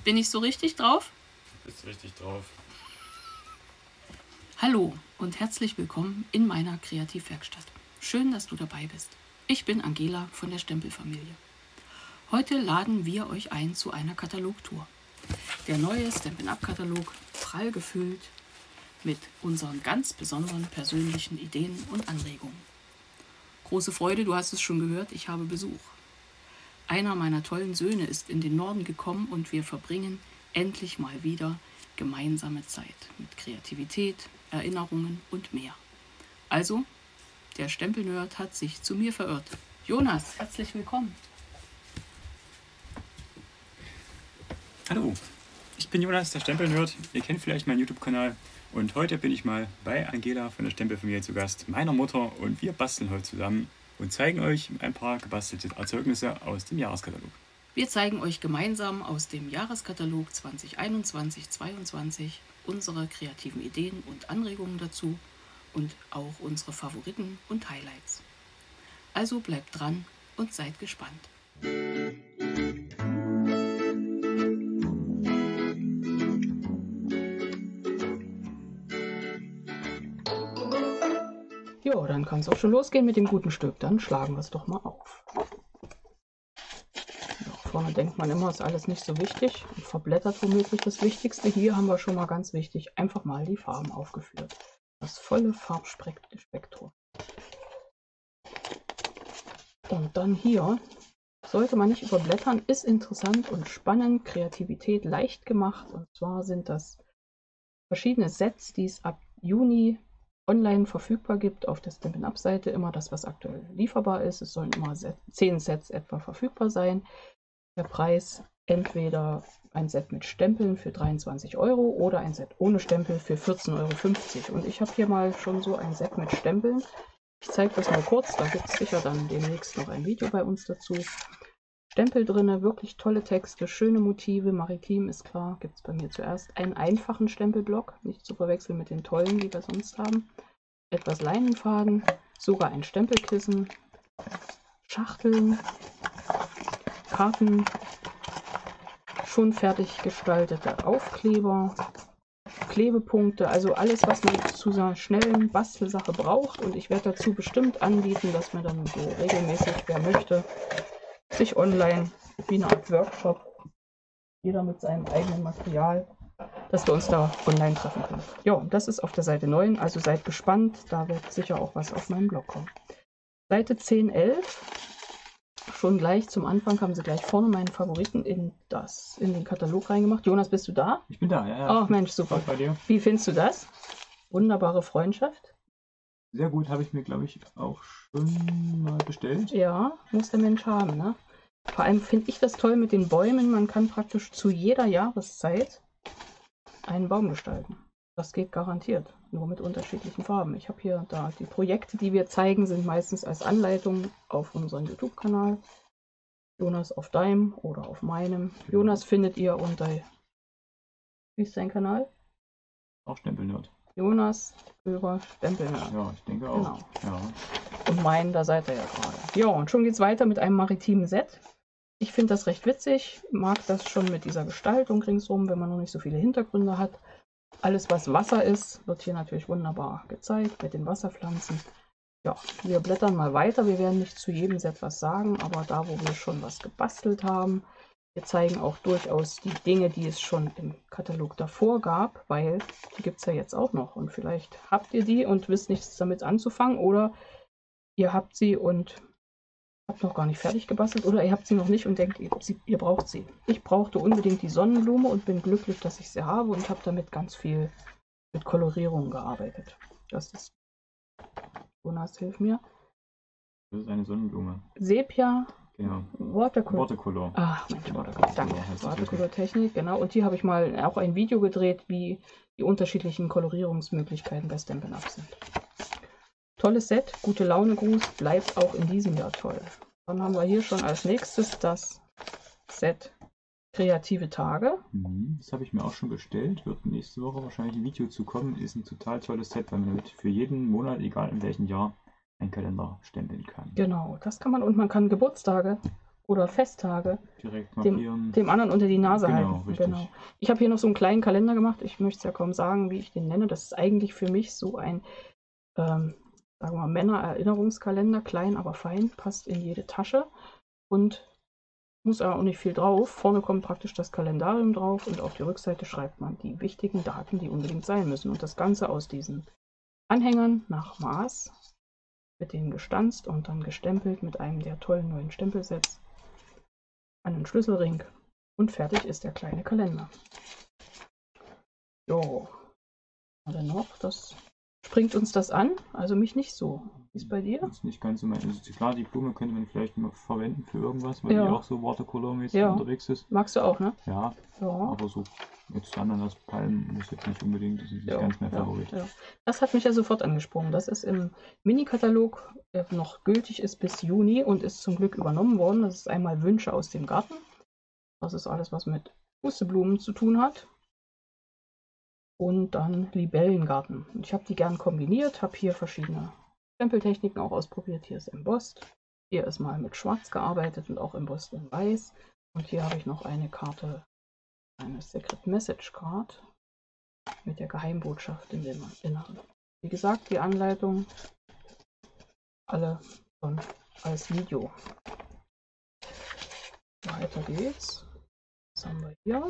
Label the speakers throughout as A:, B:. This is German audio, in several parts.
A: Bin ich so richtig drauf?
B: Du bist richtig drauf.
A: Hallo und herzlich willkommen in meiner Kreativwerkstatt. Schön, dass du dabei bist. Ich bin Angela von der Stempelfamilie. Heute laden wir euch ein zu einer Katalogtour. Der neue Stampin' Up! Katalog, prall gefüllt mit unseren ganz besonderen persönlichen Ideen und Anregungen. Große Freude, du hast es schon gehört, ich habe Besuch. Einer meiner tollen Söhne ist in den Norden gekommen und wir verbringen endlich mal wieder gemeinsame Zeit mit Kreativität, Erinnerungen und mehr. Also, der Stempelnerd hat sich zu mir verirrt. Jonas, herzlich willkommen.
B: Hallo, ich bin Jonas, der Stempelnerd. Ihr kennt vielleicht meinen YouTube-Kanal. Und heute bin ich mal bei Angela von der Stempelfamilie zu Gast, meiner Mutter. Und wir basteln heute zusammen und zeigen euch ein paar gebastelte Erzeugnisse aus dem Jahreskatalog.
A: Wir zeigen euch gemeinsam aus dem Jahreskatalog 2021-22 unsere kreativen Ideen und Anregungen dazu und auch unsere Favoriten und Highlights. Also bleibt dran und seid gespannt. Jo, dann kann es auch schon losgehen mit dem guten Stück. Dann schlagen wir es doch mal auf. Vorne denkt man immer, ist alles nicht so wichtig und verblättert womöglich das Wichtigste. Hier haben wir schon mal ganz wichtig einfach mal die Farben aufgeführt. Das volle Farbspektrum. Und dann hier sollte man nicht überblättern, ist interessant und spannend, Kreativität leicht gemacht. Und zwar sind das verschiedene Sets, die es ab Juni online verfügbar gibt auf der Stampin' Up! Seite. Immer das, was aktuell lieferbar ist. Es sollen immer 10 Sets etwa verfügbar sein. Der Preis entweder ein Set mit Stempeln für 23 € oder ein Set ohne Stempel für 14,50 €. Und ich habe hier mal schon so ein Set mit Stempeln. Ich zeige das mal kurz, da gibt es sicher dann demnächst noch ein Video bei uns dazu. Stempel drin, wirklich tolle Texte, schöne Motive, maritim ist klar, gibt es bei mir zuerst. Einen einfachen Stempelblock, nicht zu verwechseln mit den tollen, die wir sonst haben. Etwas Leinenfaden, sogar ein Stempelkissen, Schachteln, Karten, schon fertig gestaltete Aufkleber, Klebepunkte, also alles, was man zu einer schnellen Bastelsache braucht. Und ich werde dazu bestimmt anbieten, dass man dann so regelmäßig, wer möchte, sich online wie eine Art Workshop, jeder mit seinem eigenen Material, dass wir uns da online treffen können. Ja, das ist auf der Seite 9, also seid gespannt, da wird sicher auch was auf meinem Blog kommen. Seite 10, 11. Schon gleich zum Anfang haben sie gleich vorne meinen Favoriten in den Katalog reingemacht. Jonas, bist du da?
B: Ich bin da, ja.
A: Oh Mensch, super.
B: Bei dir?
A: Wie findest du das? Wunderbare Freundschaft.
B: Sehr gut, habe ich mir, glaube ich, auch schon mal bestellt.
A: Ja, muss der Mensch haben, ne? Vor allem finde ich das toll mit den Bäumen. Man kann praktisch zu jeder Jahreszeit einen Baum gestalten. Das geht garantiert, nur mit unterschiedlichen Farben. Ich habe hier da die Projekte, die wir zeigen, sind meistens als Anleitung auf unserem YouTube-Kanal. Jonas auf deinem oder auf meinem. Jonas findet ihr unter, wie ist sein Kanal?
B: Auch Stempelnerd.
A: Jonas über Stempelnerd.
B: Ja, ich denke auch.
A: Genau.
B: Ja.
A: Und meinen, da seid ihr ja gerade. Ja, und schon geht's weiter mit einem maritimen Set. Ich finde das recht witzig, mag das schon mit dieser Gestaltung ringsum, wenn man noch nicht so viele Hintergründe hat. Alles, was Wasser ist, wird hier natürlich wunderbar gezeigt mit den Wasserpflanzen. Ja, wir blättern mal weiter. Wir werden nicht zu jedem Set was sagen, aber da, wo wir schon was gebastelt haben, wir zeigen auch durchaus die Dinge, die es schon im Katalog davor gab, weil die gibt es ja jetzt auch noch. Und vielleicht habt ihr die und wisst nichts damit anzufangen oder ihr habt sie und habt noch gar nicht fertig gebastelt oder ihr habt sie noch nicht und denkt, ihr braucht sie. Ich brauchte unbedingt die Sonnenblume und bin glücklich, dass ich sie habe und habe damit ganz viel mit Kolorierung gearbeitet. Das ist, Jonas, hilf mir.
B: Das ist eine Sonnenblume.
A: Sepia.
B: Genau.
A: Watercolor. Ach Mensch, Watercolor. Danke. Watercolor-Technik, genau. Und hier habe ich mal auch ein Video gedreht, wie die unterschiedlichen Kolorierungsmöglichkeiten bei Stampin' Up! Sind. Tolles Set, gute Laune Gruß, bleibt auch in diesem Jahr toll. Dann haben wir hier schon als nächstes das Set Kreative Tage.
B: Das habe ich mir auch schon bestellt, wird nächste Woche wahrscheinlich ein Video zu kommen. Ist ein total tolles Set, weil man damit für jeden Monat, egal in welchem Jahr, einen Kalender stempeln kann.
A: Genau, das kann man und man kann Geburtstage oder Festtage
B: Direkt markieren.
A: dem anderen unter die Nase
B: Genau,
A: halten.
B: richtig.
A: Genau. Ich habe hier noch so einen kleinen Kalender gemacht. Ich möchte es ja kaum sagen, wie ich den nenne. Das ist eigentlich für mich so ein, sagen wir mal, Männer-Erinnerungskalender. Klein, aber fein. Passt in jede Tasche. Und muss aber auch nicht viel drauf. Vorne kommt praktisch das Kalendarium drauf und auf die Rückseite schreibt man die wichtigen Daten, die unbedingt sein müssen. Und das Ganze aus diesen Anhängern nach Maß, mit denen gestanzt und dann gestempelt mit einem der tollen neuen Stempelsets an den Schlüsselring. Und fertig ist der kleine Kalender. Jo, was denn noch? Das springt uns das an, also mich nicht so. Wie ist bei dir?
B: Das ist nicht ganz so mein. Also klar, die Blume könnte man vielleicht mal verwenden für irgendwas, weil
A: Ja.
B: die auch so Watercolor-mäßig
A: Ja.
B: unterwegs ist.
A: Magst du auch, ne?
B: Ja,
A: Ja.
B: aber so jetzt Ananas-Palmen ist jetzt nicht unbedingt, das ist nicht ganz mein Favorit.
A: Ja. Das hat mich ja sofort angesprochen. Das ist im Mini-Katalog, der noch gültig ist bis Juni und ist zum Glück übernommen worden. Das ist einmal Wünsche aus dem Garten. Das ist alles, was mit Pusteblumen zu tun hat. Und dann Libellengarten. Und ich habe die gern kombiniert, habe hier verschiedene Stempeltechniken auch ausprobiert. Hier ist embossed. Hier ist mal mit Schwarz gearbeitet und auch embossed in Weiß. Und hier habe ich noch eine Karte, eine Secret Message Card mit der Geheimbotschaft in dem Inneren. Wie gesagt, die Anleitung alle schon als Video. Weiter geht's. Was haben wir hier?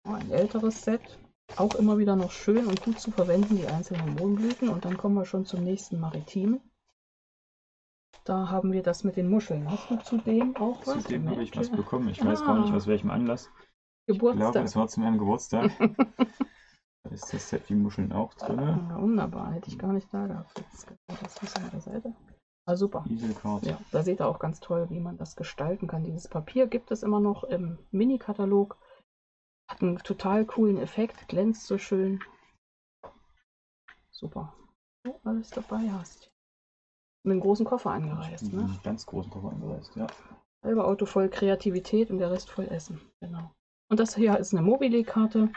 A: Ein älteres Set. Auch immer wieder noch schön und gut zu verwenden, die einzelnen Mohnblüten. Und dann kommen wir schon zum nächsten Maritimen. Da haben wir das mit den Muscheln. Hast du zu dem auch was?
B: Zu dem habe ich was bekommen. Ich weiß gar nicht, aus welchem Anlass.
A: Geburtstag.
B: Ich glaube, es war zu meinem Geburtstag. Da ist das Set die Muscheln auch drin.
A: Ja, wunderbar, hätte ich gar nicht da gehabt. Jetzt das muss an der Seite. Ah, super.
B: Dieselkarte.
A: Ja, da seht ihr auch ganz toll, wie man das gestalten kann. Dieses Papier gibt es immer noch im Mini-Katalog. Hat einen total coolen Effekt, glänzt so schön. Super. Du alles dabei hast. Mit einem großen Koffer angereist, ne?
B: Einen ganz großen Koffer angereist, ja.
A: Halber Auto voll Kreativität und der Rest voll Essen. Genau. Und das hier ist eine Mobile-Karte.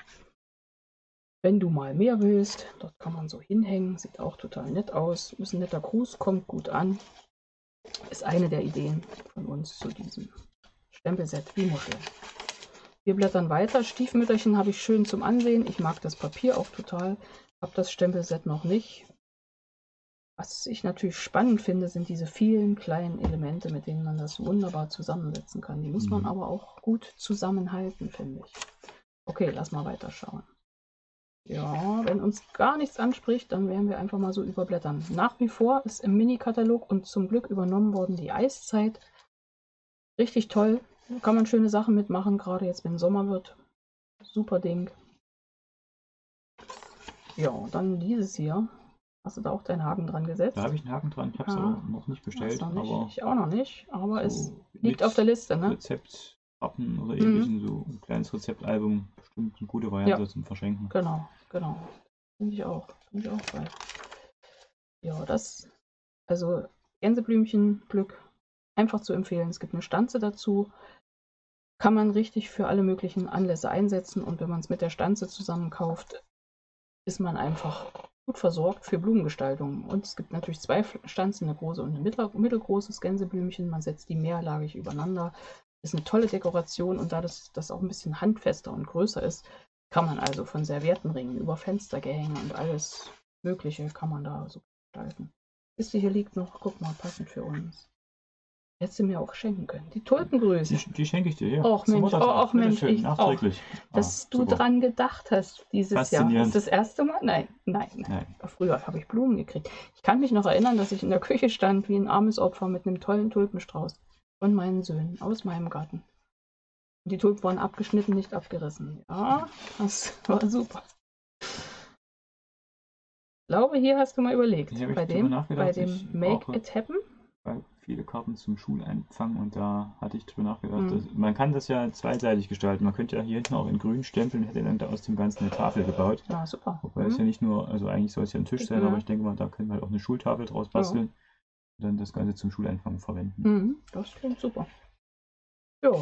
A: Wenn du mal mehr willst, dort kann man so hinhängen. Sieht auch total nett aus. Ist ein netter Gruß, kommt gut an. Ist eine der Ideen von uns zu diesem Stempelset wie Muschel. Wir blättern weiter. Stiefmütterchen habe ich schön zum Ansehen. Ich mag das Papier auch total. Habe das Stempelset noch nicht. Was ich natürlich spannend finde, sind diese vielen kleinen Elemente, mit denen man das wunderbar zusammensetzen kann. Die muss man aber auch gut zusammenhalten, finde ich. Okay, lass mal weiterschauen. Ja, wenn uns gar nichts anspricht, dann werden wir einfach mal so überblättern. Nach wie vor ist im Mini-Katalog und zum Glück übernommen worden die Eiszeit. Richtig toll. Da kann man schöne Sachen mitmachen, gerade jetzt, wenn Sommer wird. Super Ding. Ja, und dann dieses hier. Hast du da auch deinen Haken dran gesetzt?
B: Da habe ich einen Haken dran. Ich habe es aber noch nicht bestellt.
A: Noch nicht.
B: Aber
A: Ich auch noch nicht, aber
B: so
A: es liegt auf der Liste, ne?
B: Rezeptkarten oder ähnlichen, so ein kleines Rezeptalbum, bestimmt eine gute Variante zum Verschenken.
A: Genau, genau. Finde ich auch. Finde ich auch geil. Ja, das, also Gänseblümchenglück, einfach zu empfehlen. Es gibt eine Stanze dazu. Kann man richtig für alle möglichen Anlässe einsetzen und wenn man es mit der Stanze zusammen kauft, ist man einfach gut versorgt für Blumengestaltung. Und es gibt natürlich zwei Stanzen, eine große und ein mittelgroßes Gänseblümchen. Man setzt die mehrlagig übereinander. Ist eine tolle Dekoration und da das auch ein bisschen handfester und größer ist, kann man also von Serviettenringen über Fenstergehänge und alles Mögliche kann man da so gestalten. Kiste hier liegt noch, guck mal, passend für uns. Hättest du mir auch schenken können. Die Tulpengröße.
B: Die schenke ich dir, ja.
A: Och Mensch, Mensch,
B: schön,
A: ich
B: nachträglich.
A: dass du dran gedacht hast dieses Jahr. Ist das erste Mal? Nein. Früher habe ich Blumen gekriegt. Ich kann mich noch erinnern, dass ich in der Küche stand wie ein armes Opfer mit einem tollen Tulpenstrauß von meinen Söhnen aus meinem Garten. Die Tulpen waren abgeschnitten, nicht abgerissen. Ja, das war super. Ich glaube, hier hast du mal überlegt. Bei dem Make It Happen.
B: Viele Karten zum Schuleinfang und da hatte ich drüber nachgedacht. Man kann das ja zweiseitig gestalten. Man könnte ja hier hinten auch in grün stempeln, hätte dann da aus dem Ganzen eine Tafel gebaut.
A: Ja, super.
B: Wobei es ja nicht nur, also eigentlich soll es ja ein Tisch sein, aber ich denke mal, da können wir halt auch eine Schultafel draus basteln und dann das Ganze zum Schuleinfang verwenden.
A: Das klingt super. Ja.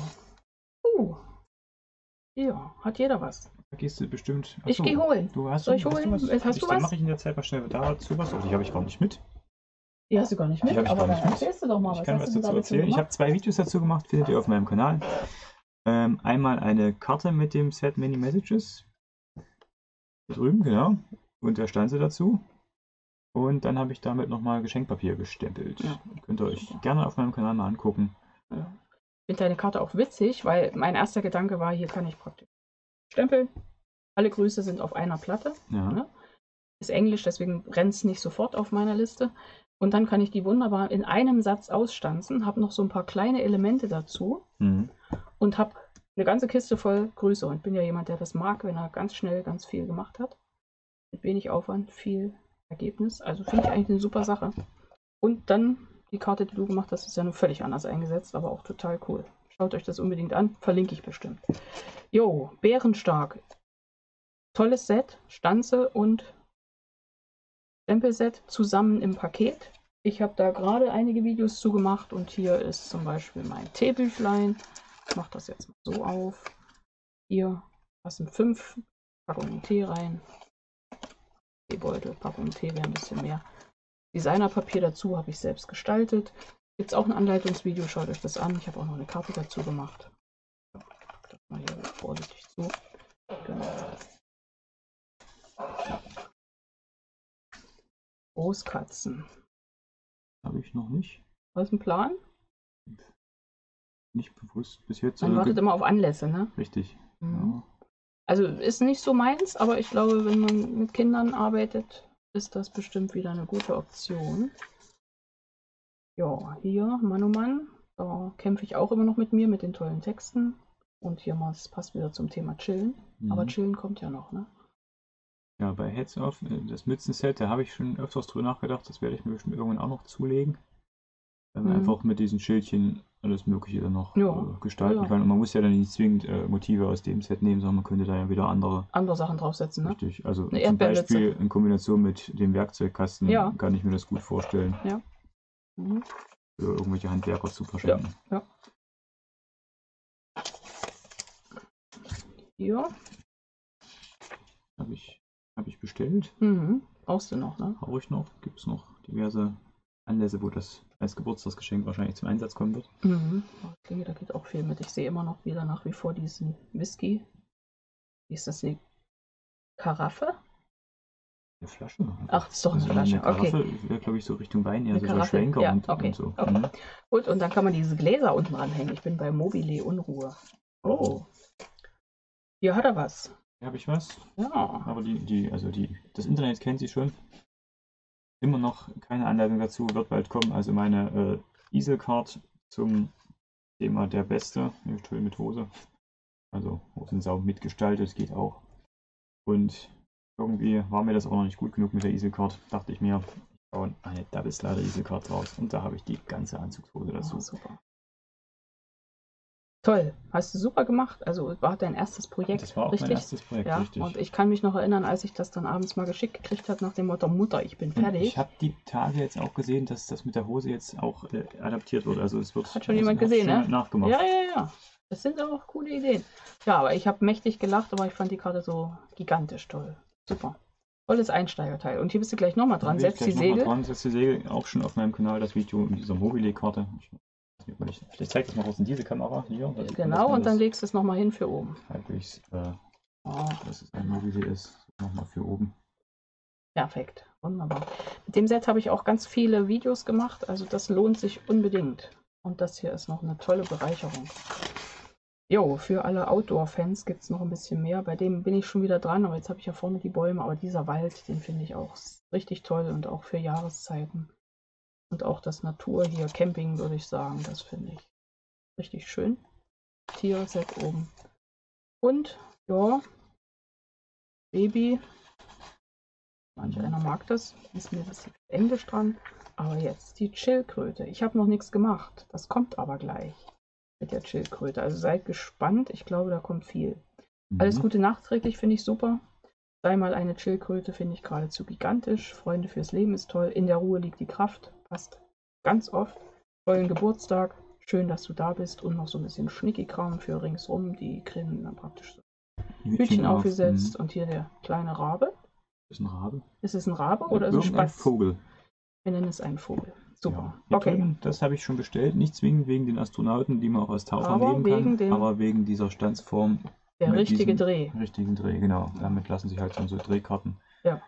A: Ja, hat jeder was.
B: Da gehst du bestimmt.
A: Ich gehe holen.
B: Soll
A: ich holen? Hast du was?
B: Dann mache ich in der Zeit mal schnell dazu was. Also die habe ich gar nicht mit.
A: Die hast du gar nicht mit,
B: hab ich
A: aber
B: gar nicht
A: dann
B: mit.
A: erzählst du doch mal,
B: Ich
A: was
B: kann
A: hast
B: was
A: du denn
B: dazu
A: da
B: erzählen. Ich habe 2 Videos dazu gemacht, findet ihr auf meinem Kanal. Einmal eine Karte mit dem Set Many Messages. Hier drüben, genau. Und der Stanze dazu. Und dann habe ich damit nochmal Geschenkpapier gestempelt.
A: Ja.
B: Könnt ihr euch gerne auf meinem Kanal mal angucken.
A: Ja. Ich finde deine Karte auch witzig, weil mein erster Gedanke war, hier kann ich praktisch stempeln. Alle Grüße sind auf einer Platte.
B: Ja.
A: Ne? Ist Englisch, deswegen rennt es nicht sofort auf meiner Liste. Und dann kann ich die wunderbar in einem Satz ausstanzen, habe noch so ein paar kleine Elemente dazu und habe eine ganze Kiste voll Grüße. Und bin ja jemand, der das mag, wenn er ganz schnell ganz viel gemacht hat. Mit wenig Aufwand, viel Ergebnis. Also finde ich eigentlich eine super Sache. Und dann die Karte, die du gemacht hast, ist ja nur völlig anders eingesetzt, aber auch total cool. Schaut euch das unbedingt an, verlinke ich bestimmt. Jo, Bärenstark. Tolles Set, Stanze und Stempelset zusammen im Paket. Ich habe da gerade einige Videos zu gemacht und hier ist zum Beispiel mein Teebüchlein. Ich mache das jetzt mal so auf. Hier passen 5 Packungen Tee rein. Teebeutel, Packungen Tee wäre ein bisschen mehr. Designerpapier dazu habe ich selbst gestaltet. Gibt es auch ein Anleitungsvideo, schaut euch das an. Ich habe auch noch eine Karte dazu gemacht. Ich pack das mal hier vorsichtig zu. Genau. Großkatzen.
B: Habe ich noch nicht.
A: Was ist ein Plan?
B: Nicht bewusst bis jetzt.
A: Man wartet immer auf Anlässe, ne?
B: Richtig.
A: Mhm. Ja. Also ist nicht so meins, aber ich glaube, wenn man mit Kindern arbeitet, ist das bestimmt wieder eine gute Option. Ja, hier, Mann oh Mann, da kämpfe ich auch immer noch mit mir, mit den tollen Texten. Und hier mal, es passt wieder zum Thema Chillen. Aber Chillen kommt ja noch, ne?
B: Ja, bei Heads Off, das Mützenset, da habe ich schon öfters drüber nachgedacht, das werde ich mir bestimmt irgendwann auch noch zulegen. Weil man einfach mit diesen Schildchen alles Mögliche dann noch gestalten kann. Und man muss ja dann nicht zwingend Motive aus dem Set nehmen, sondern man könnte da ja wieder andere
A: Sachen draufsetzen, ne?
B: Richtig, also zum Beispiel in Kombination mit dem Werkzeugkasten kann ich mir das gut vorstellen.
A: Ja.
B: Für irgendwelche Handwerker zu verschenken.
A: Ja. Hier.
B: Habe ich bestellt.
A: Brauchst du noch, ne?
B: Brauche ich noch. Gibt es noch diverse Anlässe, wo das als Geburtstagsgeschenk wahrscheinlich zum Einsatz kommen wird.
A: Ich denke, da geht auch viel mit. Ich sehe immer noch wieder nach wie vor diesen Whisky. Wie ist das? Eine Karaffe?
B: Eine Flasche?
A: Ach, das ist doch eine Flasche.
B: Eine Karaffe wäre, glaube ich, so Richtung Wein, eher so Schwenker und so.
A: Okay. Gut, und dann kann man diese Gläser unten ranhängen. Ich bin bei Mobile Unruhe. Oh. Hier hat er was.
B: Hier habe ich was.
A: Ja.
B: Aber das Internet kennt sie schon. Immer noch keine Anleitung dazu, wird bald kommen. Also meine Easel-Card zum Thema der Beste. Toll mit Hose. Also Hosensau mitgestaltet, geht auch. Und irgendwie war mir das auch noch nicht gut genug mit der Easel-Card. Dachte ich mir, ich baue eine Double Slider Easel-Card raus. Und da habe ich die ganze Anzugshose dazu.
A: Super. Toll, hast du super gemacht. Also war dein erstes Projekt.
B: Das war auch mein erstes Projekt, richtig.
A: Und ich kann mich noch erinnern, als ich das dann abends mal geschickt gekriegt habe, nach dem Motto, Mutter, ich bin fertig.
B: Und ich habe die Tage jetzt auch gesehen, dass das mit der Hose jetzt auch adaptiert wird. Also es wird
A: hat schon jemand gesehen, ne?
B: Nachgemacht.
A: Ja. Das sind auch coole Ideen. Ja, aber ich habe mächtig gelacht, aber ich fand die Karte so gigantisch toll. Super. Tolles Einsteigerteil. Und hier bist du gleich nochmal dran. Setz die Segel.
B: Setz die Segel, auch schon auf meinem Kanal das Video in dieser Mobile-Karte. Vielleicht zeigt das mal kurz in diese Kamera hier.
A: Genau, und dann legst du es nochmal hin für oben.
B: Halbwegs, dass es ein Mobile ist. Nochmal für oben.
A: Perfekt, wunderbar. Mit dem Set habe ich auch ganz viele Videos gemacht, also das lohnt sich unbedingt. Und das hier ist noch eine tolle Bereicherung. Jo, für alle Outdoor-Fans gibt es noch ein bisschen mehr. Bei dem bin ich schon wieder dran, aber jetzt habe ich ja vorne die Bäume. Aber dieser Wald, den finde ich auch richtig toll und auch für Jahreszeiten. Und auch das Natur hier, Camping würde ich sagen, das finde ich richtig schön. Tierset oben. Und, ja, Baby. Manch einer mag das, ist mir das Englisch dran. Aber jetzt die Schildkröte. Ich habe noch nichts gemacht. Das kommt aber gleich mit der Schildkröte. Also seid gespannt. Ich glaube, da kommt viel. Alles Gute nachträglich, finde ich super. Sei mal eine Schildkröte, finde ich geradezu gigantisch. Freunde fürs Leben ist toll. In der Ruhe liegt die Kraft. Passt ganz oft. Tollen Geburtstag. Schön, dass du da bist. Und noch so ein bisschen Schnicki-Kram für ringsrum. Die kriegen dann praktisch so Hütchen aufgesetzt. Und hier der kleine Rabe.
B: Ist ein Rabe?
A: Ist es ein Rabe oder ist es ein
B: Vogel?
A: Wir nennen es einen Vogel. Super.
B: Ja.
A: Okay.
B: Drüben, das habe ich schon bestellt. Nicht zwingend wegen den Astronauten, die man auch als Taucher
A: Aber
B: nehmen
A: wegen
B: kann,
A: dem-
B: aber wegen dieser Stanzform.
A: Der
B: mit
A: richtige
B: diesem
A: Dreh.
B: richtigen Dreh, genau. Damit lassen sich halt so Drehkarten
A: Ja.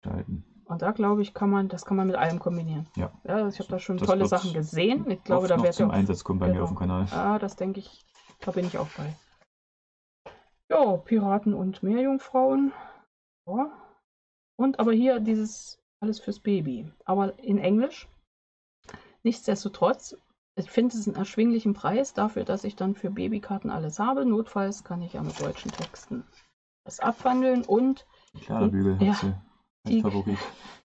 B: gestalten.
A: Und da glaube ich, das kann man mit allem kombinieren.
B: Ja.
A: Ja, ich habe da schon
B: Das
A: tolle
B: wird
A: Sachen gesehen. Ich glaube,
B: oft
A: da
B: noch
A: wird
B: zum
A: ja
B: Einsatz kommen bei mir auf dem Kanal.
A: Ah, das denke ich. Da bin ich auch bei. Ja, Piraten und Meerjungfrauen. Ja. Und aber hier dieses alles fürs Baby. Aber in Englisch. Nichtsdestotrotz, ich finde es einen erschwinglichen Preis dafür, dass ich dann für Babykarten alles habe. Notfalls kann ich ja mit deutschen Texten das abwandeln und
B: Kleiderbügel
A: ja,
B: hat sie als Favorit.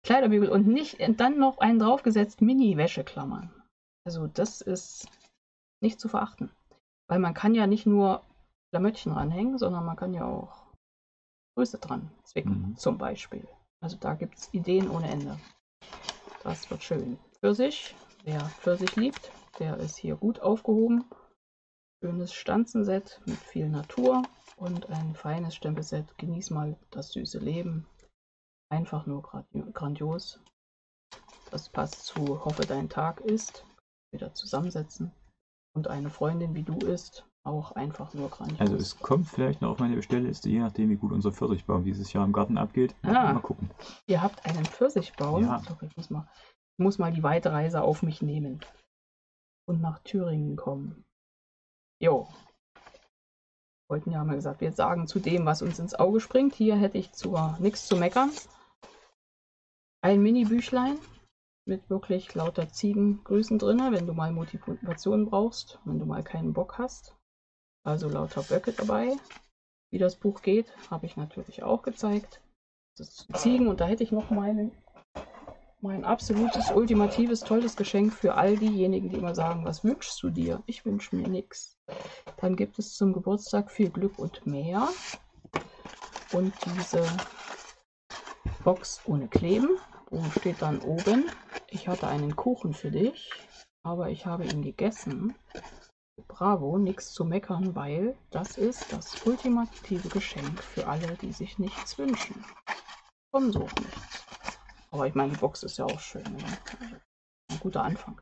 A: Kleiderbügel und nicht dann noch einen draufgesetzt Mini-Wäscheklammern. Also das ist nicht zu verachten. Weil man kann ja nicht nur Klamöttchen ranhängen, sondern man kann ja auch Größe dran zwicken, zum Beispiel. Also da gibt es Ideen ohne Ende. Das wird schön. Pfirsich, wer Pfirsich liebt, der ist hier gut aufgehoben. Schönes Stanzenset mit viel Natur und ein feines Stempelset. Genieß mal das süße Leben. Einfach nur grandios. Das passt zu Hoffe, dein Tag ist. Wieder zusammensetzen. Und eine Freundin wie du ist, auch einfach nur grandios.
B: Also es kommt vielleicht noch auf meine Bestellliste, je nachdem wie gut unser Pfirsichbaum dieses Jahr im Garten abgeht. Mal gucken.
A: Ihr habt einen Pfirsichbaum?
B: Ja.
A: Doch, ich muss mal die weite Reise auf mich nehmen und nach Thüringen kommen. Jo. Wollten ja mal gesagt, wir sagen zu dem, was uns ins Auge springt. Hier hätte ich nichts zu meckern. Ein Mini-Büchlein mit wirklich lauter Ziegengrüßen drin, wenn du mal Motivation brauchst, wenn du mal keinen Bock hast. Also lauter Böcke dabei. Wie das Buch geht, habe ich natürlich auch gezeigt. Das ist Ziegen und da hätte ich noch mein absolutes, ultimatives, tolles Geschenk für all diejenigen, die immer sagen, was wünschst du dir? Ich wünsche mir nichts. Dann gibt es zum Geburtstag viel Glück und mehr. Und diese Box ohne Kleben. Wo steht dann oben? Ich hatte einen Kuchen für dich, aber ich habe ihn gegessen. Bravo, nichts zu meckern, weil das ist das ultimative Geschenk für alle, die sich nichts wünschen. Von so nichts. Aber ich meine, die Box ist ja auch schön. Ne? Ein guter Anfang.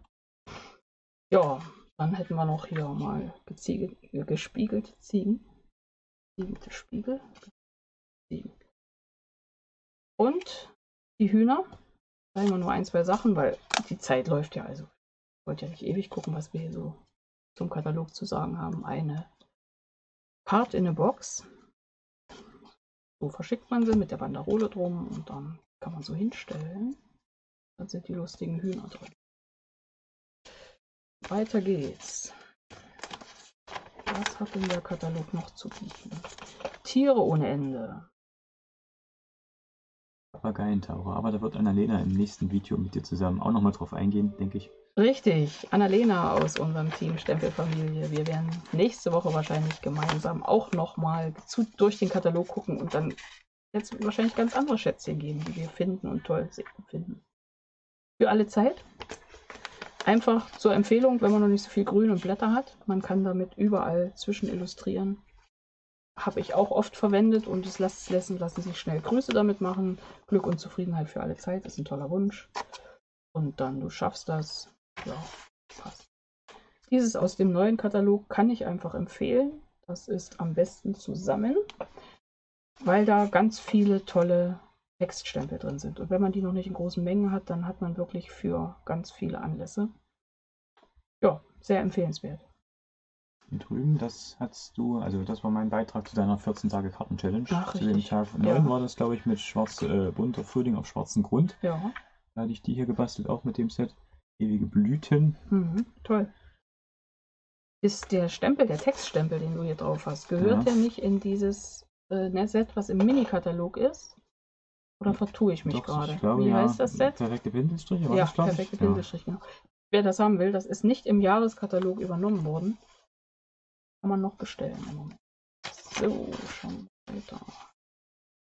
A: Ja, dann hätten wir noch hier mal gespiegelte Ziegen. Gespiegelte Spiegel. Ziegen. Und die Hühner. Zeigen wir nur ein, zwei Sachen, weil die Zeit läuft ja. Also ich wollte ja nicht ewig gucken, was wir hier so zum Katalog zu sagen haben. Eine Card in a Box. So verschickt man sie mit der Banderole drum und dann kann man so hinstellen. Dann sind die lustigen Hühner drin. Weiter geht's. Was hat denn der Katalog noch zu bieten? Tiere ohne Ende.
B: Papageientaucher, aber da wird Annalena im nächsten Video mit dir zusammen auch nochmal drauf eingehen, denke ich.
A: Richtig, Annalena aus unserem Team Stempelfamilie. Wir werden nächste Woche wahrscheinlich gemeinsam auch nochmal durch den Katalog gucken und dann jetzt wahrscheinlich ganz andere Schätzchen geben, die wir finden und toll finden. Für alle Zeit. Einfach zur Empfehlung, wenn man noch nicht so viel Grün und Blätter hat. Man kann damit überall zwischen illustrieren. Habe ich auch oft verwendet und es lassen sich schnell Grüße damit machen. Glück und Zufriedenheit für alle Zeit, das ist ein toller Wunsch. Und dann, du schaffst das. Ja, passt. Dieses aus dem neuen Katalog kann ich einfach empfehlen. Das ist am besten zusammen, weil da ganz viele tolle Textstempel drin sind. Und wenn man die noch nicht in großen Mengen hat, dann hat man wirklich für ganz viele Anlässe. Ja, sehr empfehlenswert.
B: Hier drüben, das hast du, also das war mein Beitrag zu deiner 14-Tage-Karten-Challenge. Zu dem
A: Richtig.
B: Tag 9 war das, glaube ich, mit bunter Frühling auf schwarzem Grund.
A: Ja.
B: Da hatte ich die hier gebastelt, auch mit dem Set. Ewige Blüten.
A: Toll. Ist der Stempel, der Textstempel, den du hier drauf hast, gehört der nicht in dieses Set, was im Mini-Katalog ist? Oder vertue ich mich gerade? Wie heißt das Set?
B: Perfekte Pinselstriche,
A: Ja, perfekte Pinselstriche. Genau. Wer das haben will, das ist nicht im Jahreskatalog übernommen worden. Kann man noch bestellen im Moment. So, schon weiter.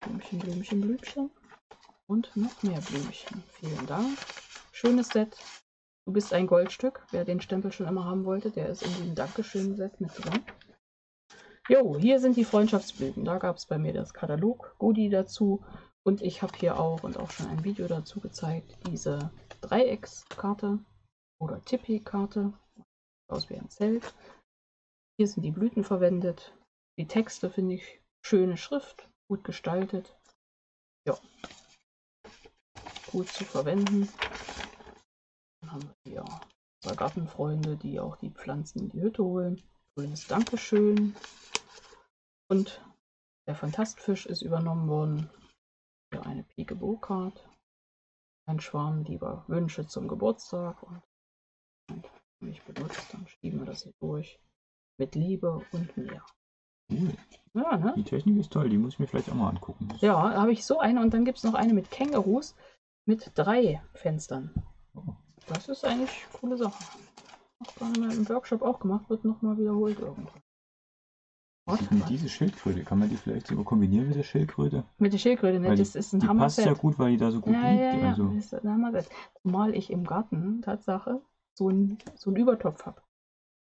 A: Blümchen, Blümchen, Blümchen. Und noch mehr Blümchen. Vielen Dank. Schönes Set. Du bist ein Goldstück. Wer den Stempel schon immer haben wollte, der ist in diesem Dankeschön-Set mit drin. Jo, hier sind die Freundschaftsblüten. Da gab es bei mir das Katalog-Goodie dazu. Und ich habe hier auch und auch schon ein Video dazu gezeigt, diese Dreieckskarte. oder Tipi-Karte. Aus wie ein Zelt. Hier sind die Blüten verwendet. Die Texte finde ich schöne Schrift, gut gestaltet. Ja, gut zu verwenden. Dann haben wir hier unsere Gartenfreunde, die auch die Pflanzen in die Hütte holen. Grünes Dankeschön. Und der Phantastfisch ist übernommen worden. Hier eine Peekaboo-Card. Ein Schwarm lieber Wünsche zum Geburtstag. Und mich benutzt, dann schieben wir das hier durch. Mit Liebe und mehr.
B: Cool.
A: Ja, ne?
B: Die Technik ist toll, die muss ich mir vielleicht auch mal angucken.
A: Ja, da habe ich so eine und dann gibt es noch eine mit Kängurus mit 3 Fenstern.
B: Oh.
A: Das ist eigentlich eine coole Sache. Auch gar nicht mehr im Workshop auch gemacht, wird nochmal wiederholt irgendwann.
B: Und diese Schildkröte, kann man die vielleicht sogar kombinieren mit der Schildkröte?
A: Mit der Schildkröte, ne? Das ist ein Hammer-Set.
B: Die passt ja gut, weil die da so gut liegt.
A: Ja,
B: Also.
A: das ist ein Hammer-Set. Zumal ich im Garten, Tatsache, so einen Übertopf habe.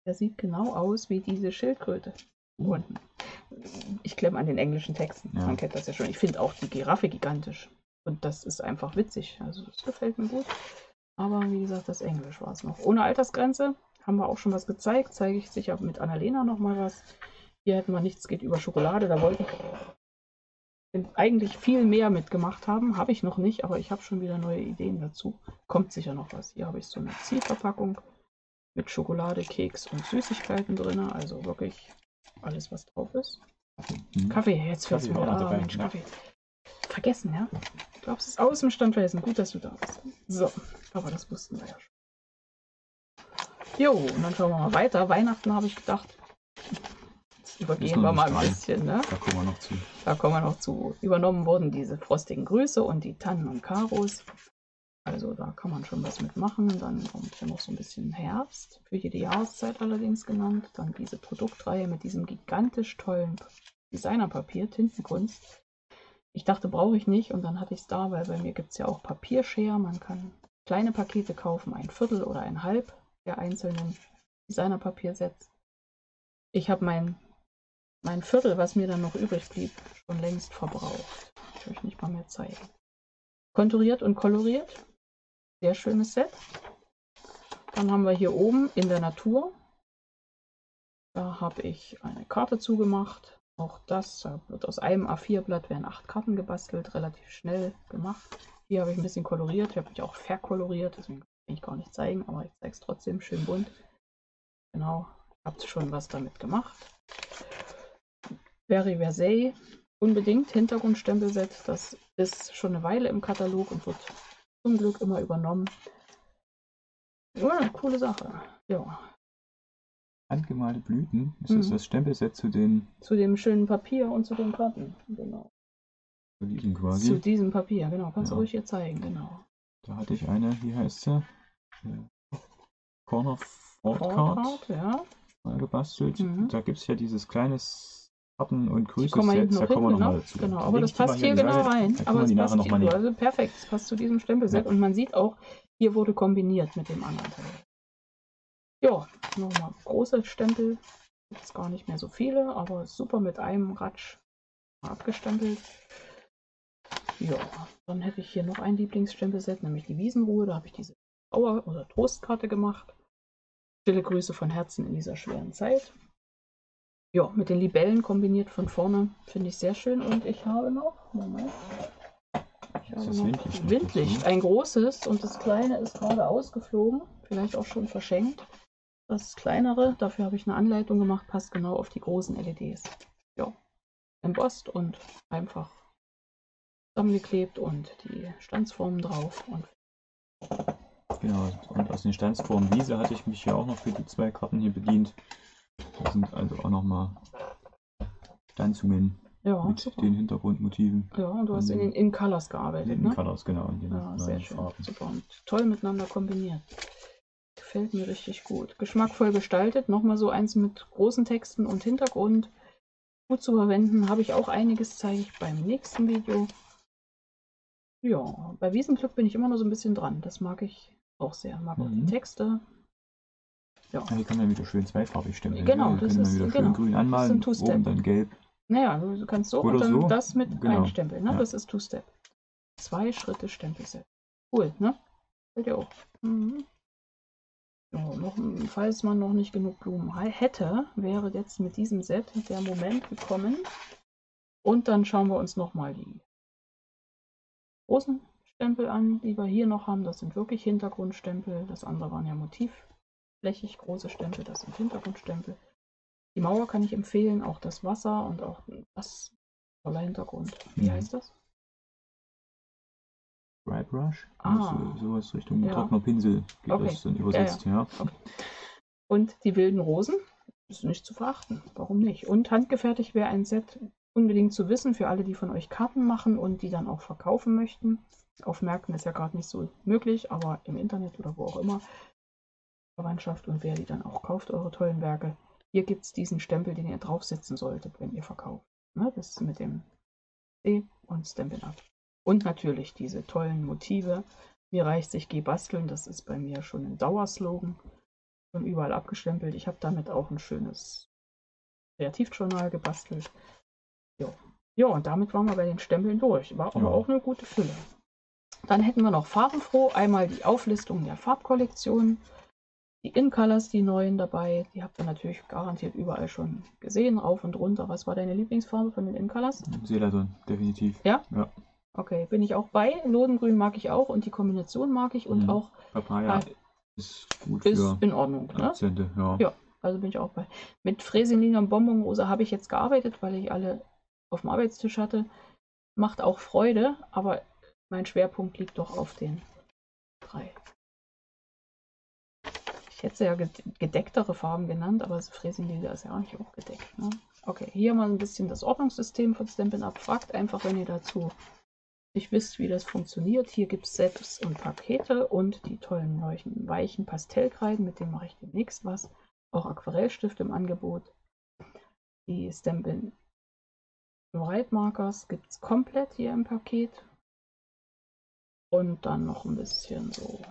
A: Der sieht genau aus wie diese Schildkröte. Unten. Ich klemme an den englischen Texten. Ja. Man kennt das ja schon. Ich finde auch die Giraffe gigantisch. Und das ist einfach witzig. Also das gefällt mir gut. Aber wie gesagt, das Englisch war es noch. Ohne Altersgrenze haben wir auch schon was gezeigt. Zeige ich sicher mit Annalena nochmal was. Hier hätten wir nichts geht über Schokolade. Da wollte ich eigentlich viel mehr mitgemacht haben. Habe ich noch nicht, aber ich habe schon wieder neue Ideen dazu. Kommt sicher noch was. Hier habe ich so eine Zielverpackung mit Schokolade, Keks und Süßigkeiten drin. Also wirklich alles, was drauf ist. Kaffee, jetzt fällt es mir wieder. Mensch, Kaffee. Vergessen, ja? Du glaubst es aus dem Stand vergessen. Gut, dass du da bist. So, aber das wussten wir ja schon. Jo, und dann schauen wir mal weiter. Weihnachten habe ich gedacht, jetzt übergehen wir mal ein bisschen. Ne?
B: Da kommen wir noch zu.
A: Da kommen wir noch zu. Übernommen wurden diese frostigen Grüße und die Tannen und Karos. Also da kann man schon was mitmachen. Dann kommt ja noch so ein bisschen Herbst, für jede Jahreszeit allerdings genannt. Dann diese Produktreihe mit diesem gigantisch tollen Designerpapier, Tintenkunst. Ich dachte, brauche ich nicht und dann hatte ich es da, weil bei mir gibt es ja auch Papiershare. Man kann kleine Pakete kaufen, 1/4 oder 1/2 der einzelnen Designerpapiersets. Ich habe mein Viertel, was mir dann noch übrig blieb, schon längst verbraucht. Ich will euch nicht mal mehr zeigen. Konturiert und koloriert. Sehr schönes Set. Dann haben wir hier oben in der Natur. Da habe ich eine Karte zugemacht. Auch das, da wird aus einem A4-Blatt werden 8 Karten gebastelt, relativ schnell gemacht. Hier habe ich ein bisschen koloriert, ich habe mich auch verkoloriert, deswegen kann ich gar nicht zeigen, aber ich zeige es trotzdem schön bunt. Genau, habt schon was damit gemacht. Very Versailles, unbedingt Hintergrundstempelset, das ist schon eine Weile im Katalog und wird zum Glück immer übernommen. Ja, eine coole Sache. Ja.
B: Handgemalte Blüten, ist das das Stempelset zu den...
A: Zu dem schönen Papier und zu den Karten, genau.
B: Zu diesem quasi?
A: Zu diesem Papier, genau. Kannst du ruhig hier zeigen, genau.
B: Da hatte ich eine, wie heißt sie? Corner Fort Card,
A: ja.
B: Mal gebastelt. Da gibt es ja dieses kleines Karten- und Grüße-Set,
A: da kommen wir nochmal dazu. Genau, aber das passt hier genau rein. Aber es passt hier, also perfekt, es passt zu diesem Stempelset und man sieht auch, hier wurde kombiniert mit dem anderen Teil. Ja, nochmal große Stempel, gibt es gar nicht mehr so viele, aber super mit einem Ratsch abgestempelt. Ja, dann hätte ich hier noch ein Lieblingsstempelset, nämlich die Wiesenruhe. Da habe ich diese Trauer- oder Trostkarte gemacht. Stille Grüße von Herzen in dieser schweren Zeit. Ja, mit den Libellen kombiniert von vorne, finde ich sehr schön. Und ich habe noch, Moment, Windlicht, ein großes und das kleine ist gerade ausgeflogen, vielleicht auch schon verschenkt. Das kleinere, dafür habe ich eine Anleitung gemacht, passt genau auf die großen LEDs. Ja, embossed und einfach zusammengeklebt und die Stanzformen drauf. Und
B: genau, und aus den Stanzformen Wiese hatte ich mich ja auch noch für die 2 Karten hier bedient. Das sind also auch nochmal Stanzungen mit super. Den Hintergrundmotiven.
A: Ja, und du hast in den In-Colors gearbeitet,
B: in
A: ne?
B: In-Colors, genau. In den
A: ja, sehr schön. Farben. Super und toll miteinander kombiniert. Gefällt mir richtig gut. Geschmackvoll gestaltet. Nochmal so eins mit großen Texten und Hintergrund. Gut zu verwenden. Habe ich auch einiges, zeige ich beim nächsten Video. Ja, bei Wiesenglück bin ich immer noch so ein bisschen dran. Das mag ich auch sehr. Mag auch die Texte. Ja.
B: Hier kann man wieder schön zweifarbig stempeln.
A: Genau, das ist
B: wieder schön grün anmalen, oben dann gelb.
A: Naja, du kannst so
B: oder
A: und dann
B: so.
A: das mit einstempeln. Ne?
B: Ja.
A: Das ist Two-Step. 2 Schritte Stempelset. Cool, ne? Fällt dir auch. Ja, falls man noch nicht genug Blumen hätte, wäre jetzt mit diesem Set der Moment gekommen. Und dann schauen wir uns nochmal die großen Stempel an, die wir hier noch haben. Das sind wirklich Hintergrundstempel. Das andere waren ja motivflächig große Stempel. Das sind Hintergrundstempel. Die Mauer kann ich empfehlen, auch das Wasser und auch das toller Hintergrund. Wie heißt das?
B: Dry Brush, sowas Richtung
A: ja.
B: trockener Pinsel geht
A: okay.
B: das dann übersetzt, ja.
A: Okay. Und die wilden Rosen, ist nicht zu verachten, warum nicht? Und handgefertigt wäre ein Set unbedingt zu wissen für alle, die von euch Karten machen und die dann auch verkaufen möchten. Auf Märkten ist ja gerade nicht so möglich, aber im Internet oder wo auch immer, Verwandtschaft und wer die dann auch kauft, eure tollen Werke. Hier gibt es diesen Stempel, den ihr draufsetzen solltet, wenn ihr verkauft. Ne? Das ist mit dem C und Stampin' Up. Und natürlich diese tollen Motive. Mir reicht sich, geh basteln. Das ist bei mir schon ein Dauerslogan. Schon überall abgestempelt. Ich habe damit auch ein schönes Kreativjournal gebastelt. Ja, und damit waren wir bei den Stempeln durch. War aber auch eine gute Fülle. Dann hätten wir noch farbenfroh. Einmal die Auflistung der Farbkollektion. Die In-Colors, die neuen dabei, die habt ihr natürlich garantiert überall schon gesehen, rauf und runter. Was war deine Lieblingsfarbe von den In-Colors?
B: Celadon, definitiv.
A: Ja?
B: Ja.
A: Okay, bin ich auch bei. Lodengrün mag ich auch und die Kombination mag ich und auch
B: Papaya ist gut
A: ist
B: für
A: in Ordnung.
B: Akzente,
A: ne? Ja, also bin ich auch bei. Mit Fräsenlinie und Bonbonrosa habe ich jetzt gearbeitet, weil ich alle auf dem Arbeitstisch hatte. Macht auch Freude, aber mein Schwerpunkt liegt doch auf den 3. Ich hätte sie ja gedecktere Farben genannt, aber das Fräsenlinie ist ja auch nicht gedeckt. Ne? Okay, hier mal ein bisschen das Ordnungssystem von Stampin' Up. Fragt einfach, wenn ihr dazu nicht wisst, wie das funktioniert. Hier gibt es Sets und Pakete und die tollen neuen weichen Pastellkreiden, mit denen mache ich demnächst was. Auch Aquarellstift im Angebot. Die Stampin' White Markers gibt es komplett hier im Paket. Und dann noch ein bisschen so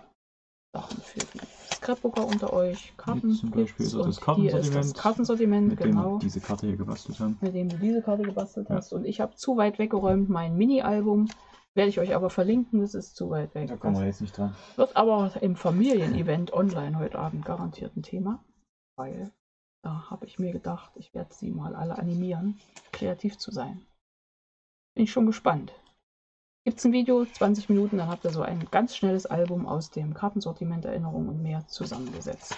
A: Sachen für die Scrapbooker unter euch. Karten
B: zum Beispiel so das Kartensortiment.
A: Hier ist das Kartensortiment,
B: mit
A: genau.
B: Dem wir diese Karte hier gebastelt haben.
A: Mit dem du diese Karte gebastelt hast. Und ich habe zu weit weggeräumt mein Mini-Album. Werde ich euch aber verlinken, das ist zu weit weg.
B: Da kommen wir jetzt nicht dran.
A: Wird aber im Familienevent online heute Abend garantiert ein Thema. Weil da habe ich mir gedacht, ich werde sie mal alle animieren, kreativ zu sein. Bin ich schon gespannt. Gibt es ein Video, 20 Minuten, dann habt ihr so ein ganz schnelles Album aus dem Kartensortiment, Erinnerung und mehr zusammengesetzt.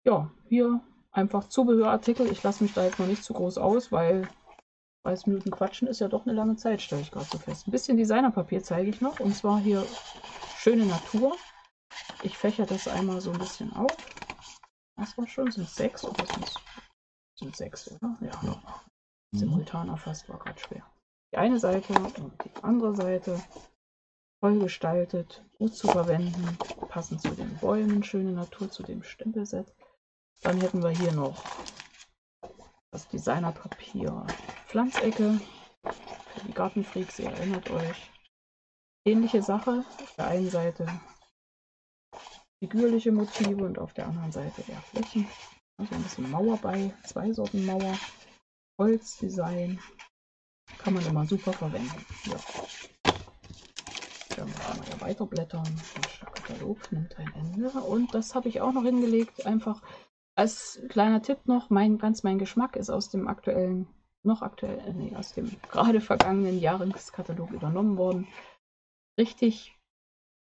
A: Ja, hier einfach Zubehörartikel. Ich lasse mich da jetzt noch nicht zu groß aus, weil 30 Minuten quatschen ist ja doch eine lange Zeit, stelle ich gerade so fest. Ein bisschen Designerpapier zeige ich noch, und zwar hier schöne Natur. Ich fächer das einmal so ein bisschen auf. Das war schon, sind 6 oder sind 6, oder? Ja. Simultan erfasst, war gerade schwer. Die eine Seite und die andere Seite voll gestaltet, gut zu verwenden, passend zu den Bäumen, schöne Natur, zu dem Stempelset. Dann hätten wir hier noch das Designerpapier Pflanzecke für die Gartenfreaks, ihr erinnert euch. Ähnliche Sache, auf der einen Seite figürliche Motive und auf der anderen Seite eher Flächen. Also ein bisschen Mauer bei, 2 Sorten Mauer, Holzdesign. Kann man immer super verwenden. Ja. Dann können wir ja weiterblättern. Der Katalog nimmt ein Ende. Und das habe ich auch noch hingelegt. Einfach als kleiner Tipp noch, mein Geschmack ist aus dem aus dem gerade vergangenen Jahreskatalog übernommen worden. Richtig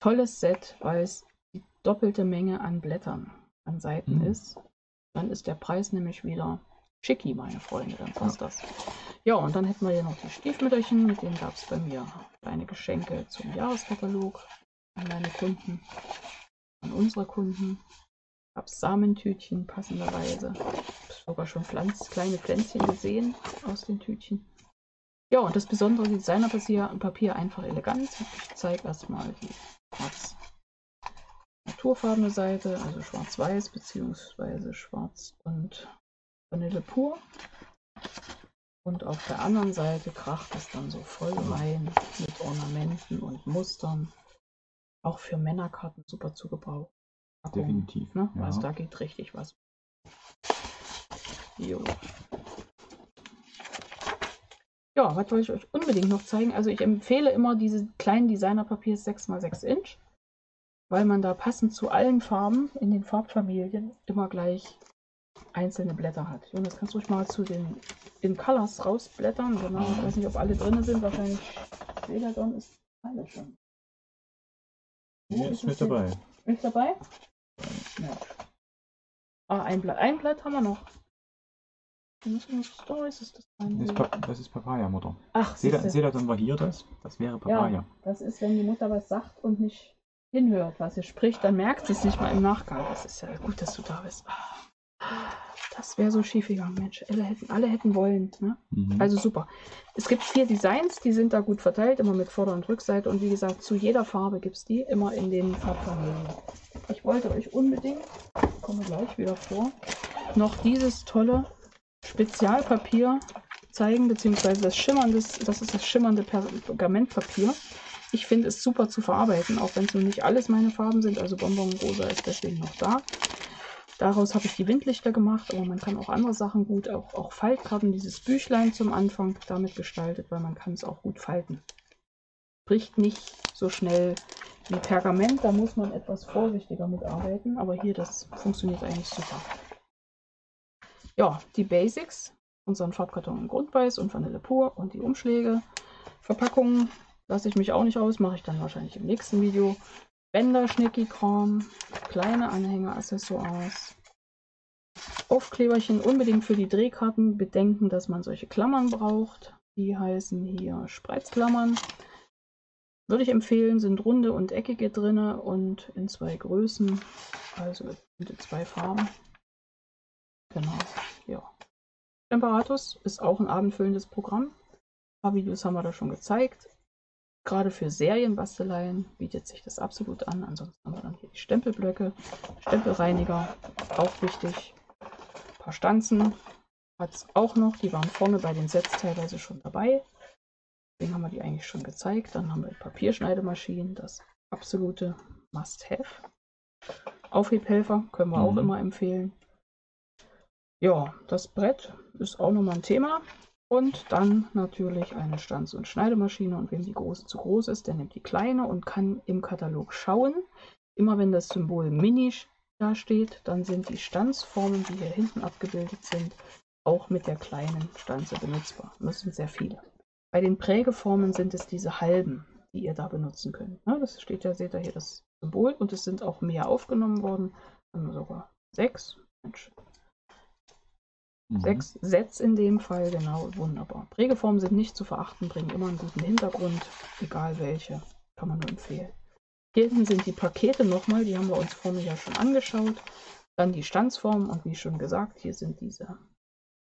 A: tolles Set, weil es die doppelte Menge an Blättern an Seiten ist. Dann ist der Preis nämlich wieder schicki, meine Freunde, dann passt das. Ja, und dann hätten wir hier noch die Stiefmütterchen, mit denen gab es bei mir kleine Geschenke zum Jahreskatalog an meine Kunden, an unsere Kunden. Gab es Samentütchen passenderweise. Ich habe sogar schon kleine Pflänzchen gesehen aus den Tütchen. Ja, und das besondere Designerpapier einfach elegant. Ich zeige erstmal die naturfarbene Seite, also schwarz-weiß bzw. schwarz und Vanille pur. Und auf der anderen Seite kracht es dann so voll rein mit Ornamenten und Mustern. Auch für Männerkarten super zu gebrauchen.
B: Definitiv.
A: Ne? Ja. Also da geht richtig was. Jo. Ja, was wollte ich euch unbedingt noch zeigen? Also ich empfehle immer diese kleinen Designerpapier 6x6 Inch. weil man da passend zu allen Farben in den Farbfamilien immer gleich einzelne Blätter hat. Jonas, kannst du ruhig mal zu den In Colors rausblättern? Genau, ich weiß nicht, ob alle drin sind. Wahrscheinlich Celadon ist alle schon.
B: Nee, ist mit dabei.
A: Mit dabei? Ja. Ah, ein Blatt haben wir noch. Das
B: ist Papaya, Mutter.
A: Ach,
B: Celadon war hier das wäre Papaya.
A: Ja, das ist, wenn die Mutter was sagt und nicht hinhört, was sie spricht, dann merkt sie es nicht mal im Nachgang. Das ist ja gut, dass du da bist. Das wäre so schief gegangen, Mensch. Alle hätten wollen. Ne?
B: Mhm.
A: Also super. Es gibt 4 Designs, die sind da gut verteilt, immer mit Vorder- und Rückseite. Und wie gesagt, zu jeder Farbe gibt es die, immer in den Farbfamilien. Ich wollte euch unbedingt, ich komme gleich wieder vor, noch dieses tolle Spezialpapier zeigen, beziehungsweise das ist das schimmernde Pergamentpapier. Ich finde es super zu verarbeiten, auch wenn es nun nicht alles meine Farben sind. Also Bonbon Rosa ist deswegen noch da. Daraus habe ich die Windlichter gemacht, aber man kann auch andere Sachen gut, auch Faltkarten, dieses Büchlein zum Anfang damit gestaltet, weil man kann es auch gut falten. Bricht nicht so schnell wie Pergament, da muss man etwas vorsichtiger mitarbeiten, aber hier, das funktioniert eigentlich super. Ja, die Basics, unseren Farbkarton in Grundweiß und Vanille pur und die Umschläge. Verpackungen lasse ich mich auch nicht aus, mache ich dann wahrscheinlich im nächsten Video. Bänder, Schnicki-Kram, kleine Anhänger, Accessoires. Aufkleberchen unbedingt für die Drehkarten. Bedenken, dass man solche Klammern braucht. Die heißen hier Spreizklammern. Würde ich empfehlen, sind runde und eckige drin und in 2 Größen, also in 2 Farben. Genau, ja. Temperatus ist auch ein abendfüllendes Programm. Ein paar Videos haben wir da schon gezeigt. Gerade für Serienbasteleien bietet sich das absolut an. Ansonsten haben wir dann hier die Stempelblöcke, Stempelreiniger, auch wichtig. Ein paar Stanzen hat es auch noch. Die waren vorne bei den Sets teilweise schon dabei. Deswegen haben wir die eigentlich schon gezeigt. Dann haben wir Papierschneidemaschinen, das absolute Must-Have. Aufhebhelfer können wir auch immer empfehlen. Ja, das Brett ist auch nochmal ein Thema. Und dann natürlich eine Stanz- und Schneidemaschine. Und wem die große zu groß ist, der nimmt die kleine und kann im Katalog schauen. Immer wenn das Symbol Mini da steht, dann sind die Stanzformen, die hier hinten abgebildet sind, auch mit der kleinen Stanze benutzbar. Das sind sehr viele. Bei den Prägeformen sind es diese halben, die ihr da benutzen könnt. Das steht ja, seht ihr hier das Symbol. Und es sind auch mehr aufgenommen worden. Sogar 6. Mensch. 6 Sets in dem Fall, genau, wunderbar. Prägeformen sind nicht zu verachten, bringen immer einen guten Hintergrund, egal welche, kann man nur empfehlen. Hier hinten sind die Pakete nochmal, die haben wir uns vorne ja schon angeschaut. Dann die Stanzformen und wie schon gesagt, hier sind diese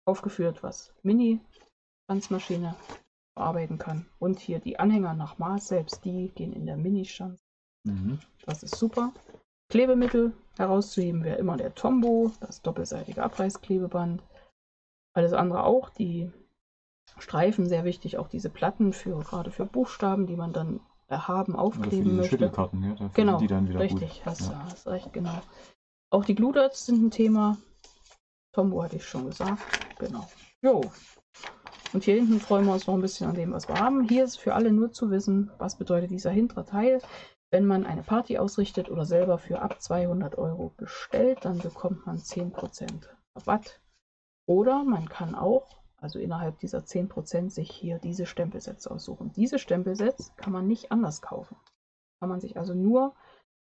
A: aufgeführt, was Mini-Stanzmaschine bearbeiten kann. Und hier die Anhänger nach Maß, selbst die gehen in der Mini-Stanz. Das ist super. Klebemittel herauszuheben wäre immer der Tombow, das doppelseitige Abreißklebeband. Alles andere auch, die Streifen, sehr wichtig, auch diese Platten gerade für Buchstaben, die man dann erhaben aufkleben möchte.
B: Schüttelkarten, ja, dafür
A: genau,
B: sind die dann wieder
A: richtig,
B: gut.
A: Hast recht, genau. Auch die Glue-Dots sind ein Thema. Tombow hatte ich schon gesagt, genau. Jo. Und hier hinten freuen wir uns noch ein bisschen an dem, was wir haben. Hier ist für alle nur zu wissen, was bedeutet dieser hintere Teil. Wenn man eine Party ausrichtet oder selber für ab 200 € bestellt, dann bekommt man 10% Rabatt. Oder man kann auch, also innerhalb dieser 10%, sich hier diese Stempelsets aussuchen. Diese Stempelsets kann man nicht anders kaufen. Kann man sich also nur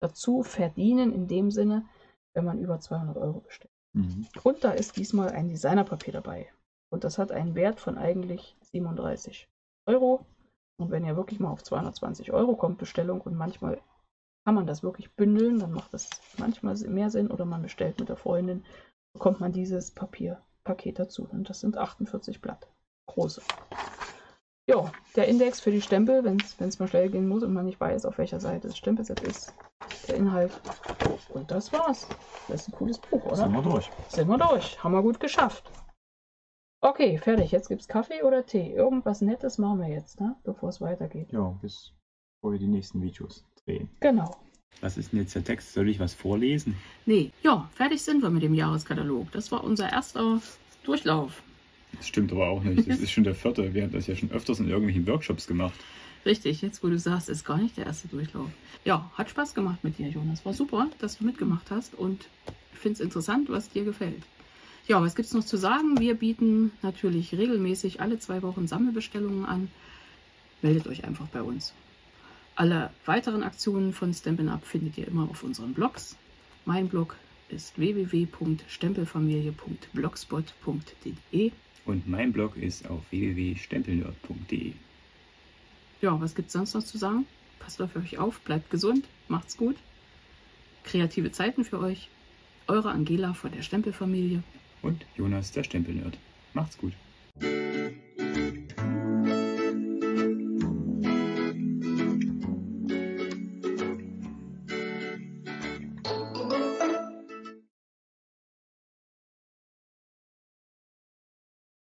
A: dazu verdienen, in dem Sinne, wenn man über 200 € bestellt. Und da ist diesmal ein Designerpapier dabei. Und das hat einen Wert von eigentlich 37 €. Und wenn ihr wirklich mal auf 220 € kommt, Bestellung, und manchmal kann man das wirklich bündeln, dann macht das manchmal mehr Sinn, oder man bestellt mit der Freundin, bekommt man dieses Papierpaket dazu. Und das sind 48 Blatt. Große. Ja, der Index für die Stempel, wenn es mal schnell gehen muss und man nicht weiß, auf welcher Seite das Stempelset ist, der Inhalt. Und das war's. Das ist ein cooles Buch, oder?
B: Sind wir durch.
A: Sind wir durch. Haben wir gut geschafft. Okay, fertig. Jetzt gibt's Kaffee oder Tee. Irgendwas Nettes machen wir jetzt, ne? Bevor es weitergeht.
B: Ja, bevor wir die nächsten Videos drehen.
A: Genau.
B: Was ist denn jetzt der Text? Soll ich was vorlesen?
A: Nee, ja, fertig sind wir mit dem Jahreskatalog. Das war unser erster Durchlauf.
B: Das stimmt aber auch nicht. Das ist schon der 4. Wir haben das ja schon öfters in irgendwelchen Workshops gemacht.
A: Richtig, jetzt wo du sagst, ist gar nicht der erste Durchlauf. Ja, hat Spaß gemacht mit dir, Jonas. War super, dass du mitgemacht hast und ich finde es interessant, was dir gefällt. Ja, was gibt es noch zu sagen? Wir bieten natürlich regelmäßig alle 2 Wochen Sammelbestellungen an. Meldet euch einfach bei uns. Alle weiteren Aktionen von Stampin' Up findet ihr immer auf unseren Blogs. Mein Blog ist www.stempelfamilie.blogspot.de.
B: Und mein Blog ist auf www.stempelnerd.de.
A: Ja, was gibt es sonst noch zu sagen? Passt auf euch auf, bleibt gesund, macht's gut. Kreative Zeiten für euch. Eure Angela von der Stempelfamilie.
B: Und Jonas, der Stempelnerd. Macht's gut.